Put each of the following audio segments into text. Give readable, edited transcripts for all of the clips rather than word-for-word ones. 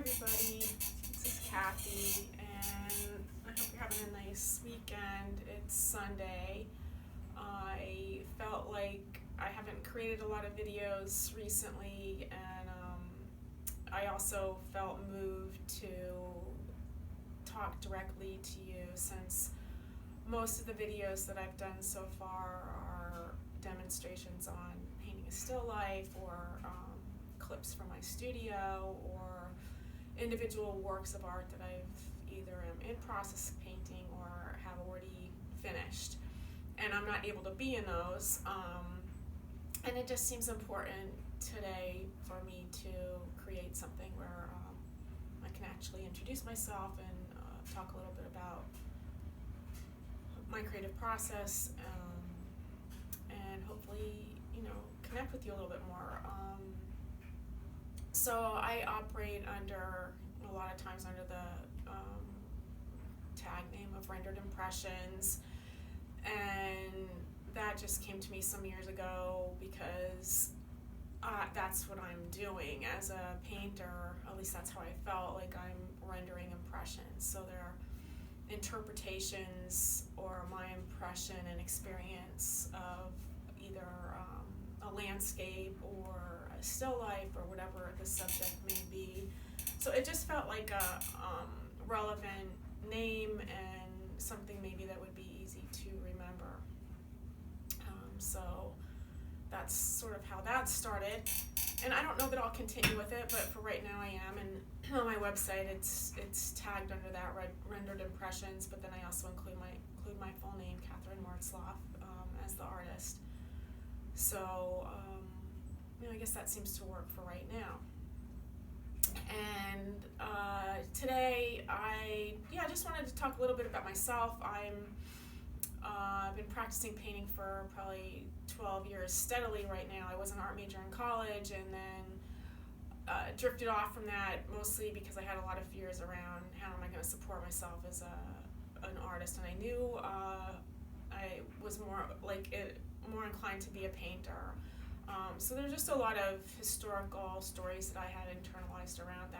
everybody, this is Cathy, and I hope you're having a nice weekend. It's Sunday. I felt like I haven't created a lot of videos recently, and I also felt moved to talk directly to you, since most of the videos that I've done so far are demonstrations on painting a still life, or clips from my studio, or individual works of art that I've either am in process of painting or have already finished. And I'm not able to be in those. And it just seems important today for me to create something where I can actually introduce myself and talk a little bit about my creative process, and hopefully, connect with you a little bit more. So I operate under, a lot of times, under the tag name of Rendered Impressions, and that just came to me some years ago because that's what I'm doing as a painter. At least that's how I felt, like I'm rendering impressions. So they're interpretations or my impression and experience of either a landscape or a still life or whatever the subject may be. So it just felt like a relevant name and something maybe that would be easy to remember. So that's sort of how that started. And I don't know that I'll continue with it, but for right now I am. And on my website it's tagged under that Rendered Impressions, but then I also include my full name, Catherine Martzloff, as the artist. So I guess that seems to work for right now. And today I just wanted to talk a little bit about myself. I've been practicing painting for probably 12 years steadily right now. I was an art major in college, and then drifted off from that, mostly because I had a lot of fears around how am I going to support myself as an artist, and I knew I was more inclined to be a painter. So there's just a lot of historical stories that I had internalized around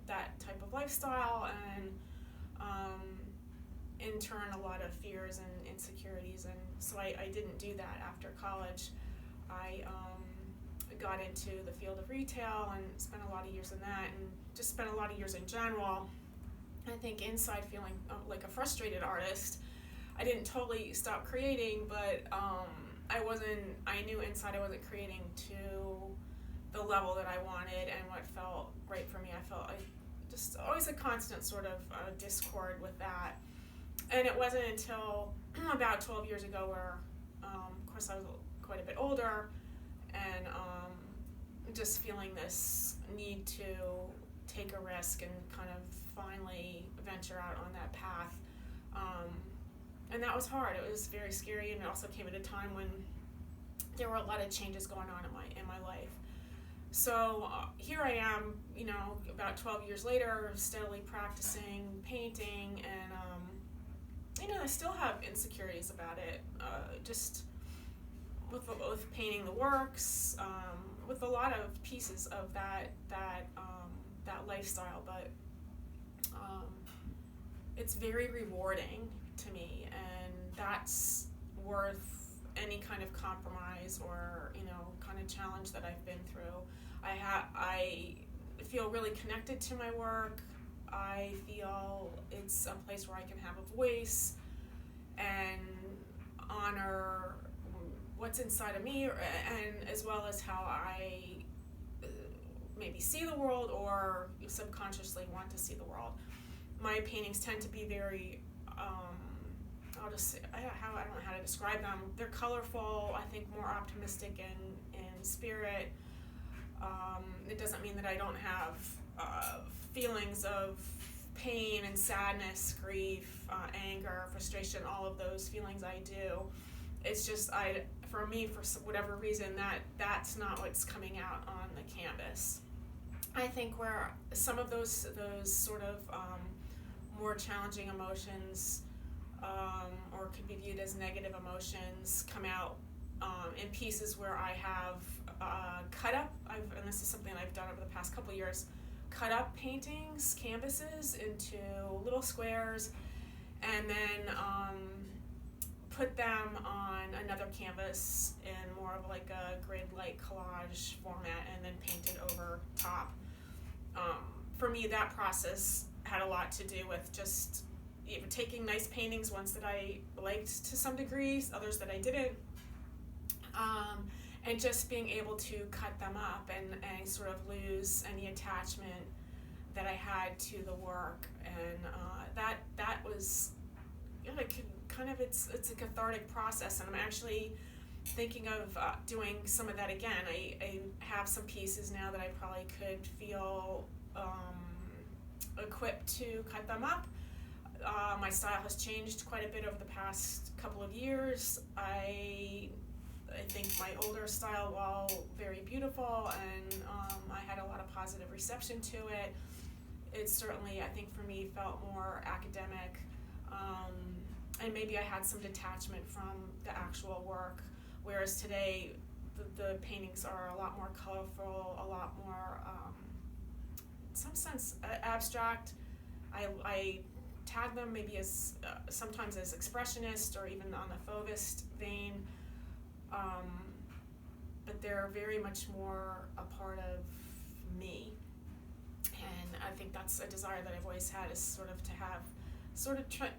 that type of lifestyle, and in turn a lot of fears and insecurities, and so I didn't do that after college. I got into the field of retail and spent a lot of years in that, and just spent a lot of years in general. I think inside feeling like a frustrated artist. I didn't totally stop creating, but I knew inside I wasn't creating to the level that I wanted and what felt right for me. I felt just always a constant sort of discord with that. And it wasn't until about 12 years ago where, of course, I was quite a bit older, and just feeling this need to take a risk and kind of finally venture out on that path. And that was hard. It was very scary, and it also came at a time when there were a lot of changes going on in my life. So here I am, about 12 years later, steadily practicing painting, and I still have insecurities about it, just with painting the works, with a lot of pieces of that lifestyle, but it's very rewarding to me, and that's worth any kind of compromise or kind of challenge that I've been through. I feel really connected to my work. I feel it's a place where I can have a voice and honor what's inside of me, and as well as how I maybe see the world or subconsciously want to see the world. My paintings tend to be very, I don't know how to describe them. They're colorful, I think more optimistic in spirit. It doesn't mean that I don't have feelings of pain and sadness, grief, anger, frustration, all of those feelings I do. It's just, for me, for whatever reason, that's not what's coming out on the canvas. I think where some of those sort of more challenging emotions, or could be viewed as negative emotions, come out in pieces where I have cut up, and this is something I've done over the past couple years, cut up paintings, canvases, into little squares, and then put them on another canvas in more of like a grid-like collage format, and then painted over top. For me, that process had a lot to do with just taking nice paintings, ones that I liked to some degree, others that I didn't, and just being able to cut them up and sort of lose any attachment that I had to the work. And that was, it's a cathartic process, and I'm actually thinking of doing some of that again. I have some pieces now that I probably could feel equipped to cut them up. My style has changed quite a bit over the past couple of years. I think my older style, while very beautiful, and I had a lot of positive reception to it, it certainly, I think for me, felt more academic, and maybe I had some detachment from the actual work, whereas today the paintings are a lot more colorful, a lot more, in some sense, abstract. I tag them maybe as sometimes as expressionist or even on the Fauvist vein, but they're very much more a part of me. And I think that's a desire that I've always had, is sort of to have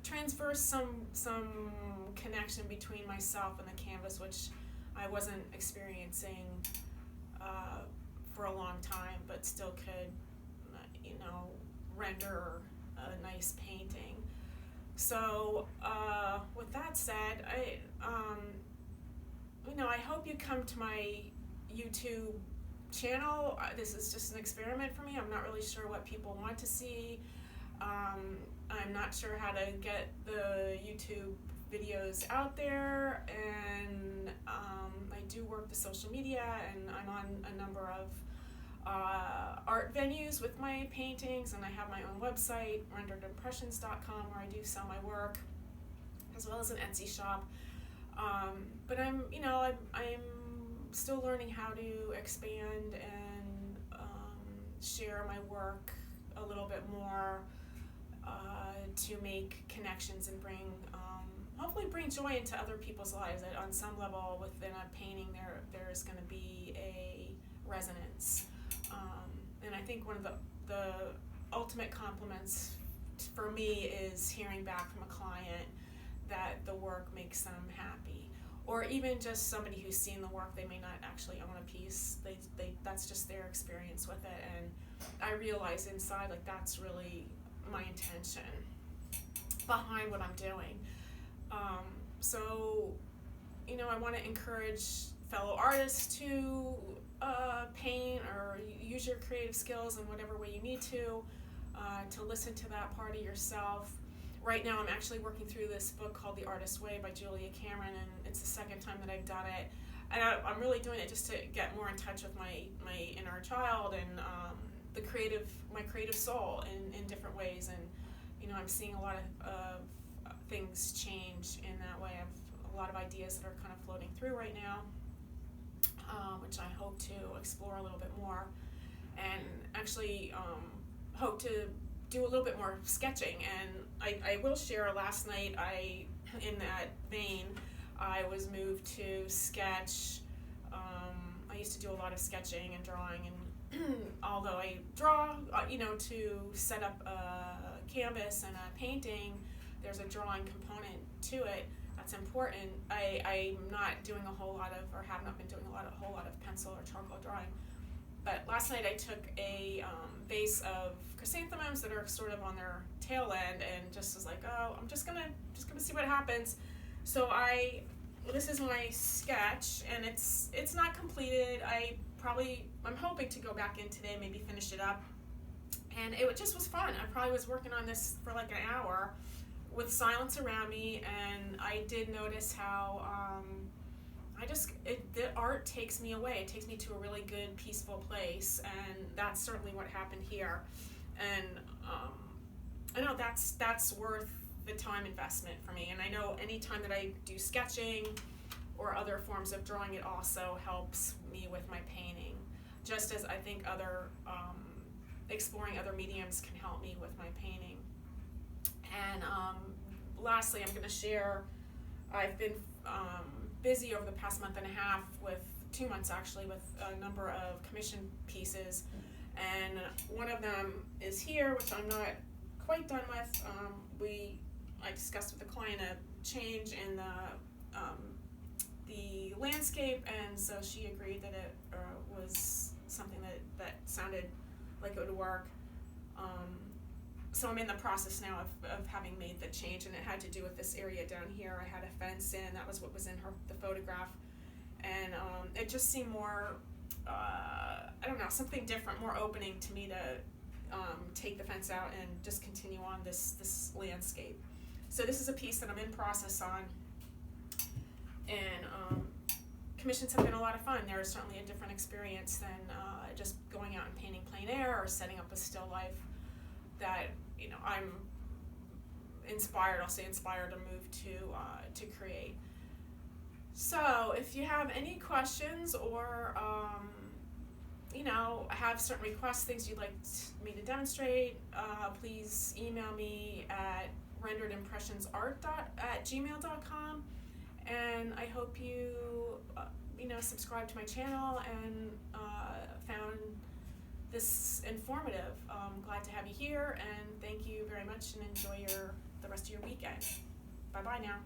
transverse some connection between myself and the canvas, which I wasn't experiencing for a long time, but still could, render a nice painting. So with that said, I hope you come to my YouTube channel. This is just an experiment for me. I'm not really sure what people want to see. I'm not sure how to get the YouTube videos out there, and I do work the social media, and I'm on a number of art venues with my paintings, and I have my own website, renderedimpressions.com, where I do sell my work, as well as an Etsy shop. But I'm still learning how to expand and share my work a little bit more, to make connections and hopefully bring joy into other people's lives. That on some level within a painting there's going to be a resonance. And I think one of the ultimate compliments for me is hearing back from a client that the work makes them happy, or even just somebody who's seen the work. They may not actually own a piece. They that's just their experience with it, and I realize inside, like, that's really my intention behind what I'm doing. So I want to encourage fellow artists to paint or use your creative skills in whatever way you need to listen to that part of yourself. Right now I'm actually working through this book called The Artist's Way by Julia Cameron, and it's the second time that I've done it. And I'm really doing it just to get more in touch with my inner child and my creative soul in different ways. And I'm seeing a lot of things change in that way. I have a lot of ideas that are kind of floating through right now, which I hope to explore a little bit more, and actually hope to do a little bit more sketching. And I will share, last night in that vein, I was moved to sketch. I used to do a lot of sketching and drawing, and although I draw, to set up a canvas and a painting, there's a drawing component to it that's important. I'm not doing a whole lot of, or have not been doing a whole lot of pencil or charcoal drawing. But last night I took a vase of chrysanthemums that are sort of on their tail end, and just was like, oh, I'm just gonna see what happens. So this is my sketch, and it's not completed. I'm hoping to go back in today, maybe finish it up. And it just was fun. I probably was working on this for like an hour with silence around me, and I did notice how the art takes me away. It takes me to a really good, peaceful place, and that's certainly what happened here. And I know that's worth the time investment for me. And I know any time that I do sketching or other forms of drawing, it also helps me with my painting. Just as I think other exploring other mediums can help me with my painting. And lastly, I'm going to share, I've been busy over the past month and a half, with 2 months actually, with a number of commission pieces, and one of them is here, which I'm not quite done with. I discussed with the client a change in the landscape, and so she agreed that it was something that sounded like it would work. So I'm in the process now of having made the change, and it had to do with this area down here. I had a fence in, that was what was in the photograph, and it just seemed more, I don't know, something different, more opening to me to take the fence out and just continue on this landscape. So this is a piece that I'm in process on, and commissions have been a lot of fun. They're certainly a different experience than just going out and painting plein air or setting up a still life that, you know, I'm inspired, I'll say inspired, to move to create. So if you have any questions, or you know, have certain requests, things you'd like me to demonstrate, please email me at renderedimpressionsart@gmail.com, and I hope you you know, subscribe to my channel and found this informative. Glad to have you here, and thank you very much, and enjoy the rest of your weekend. Bye bye now.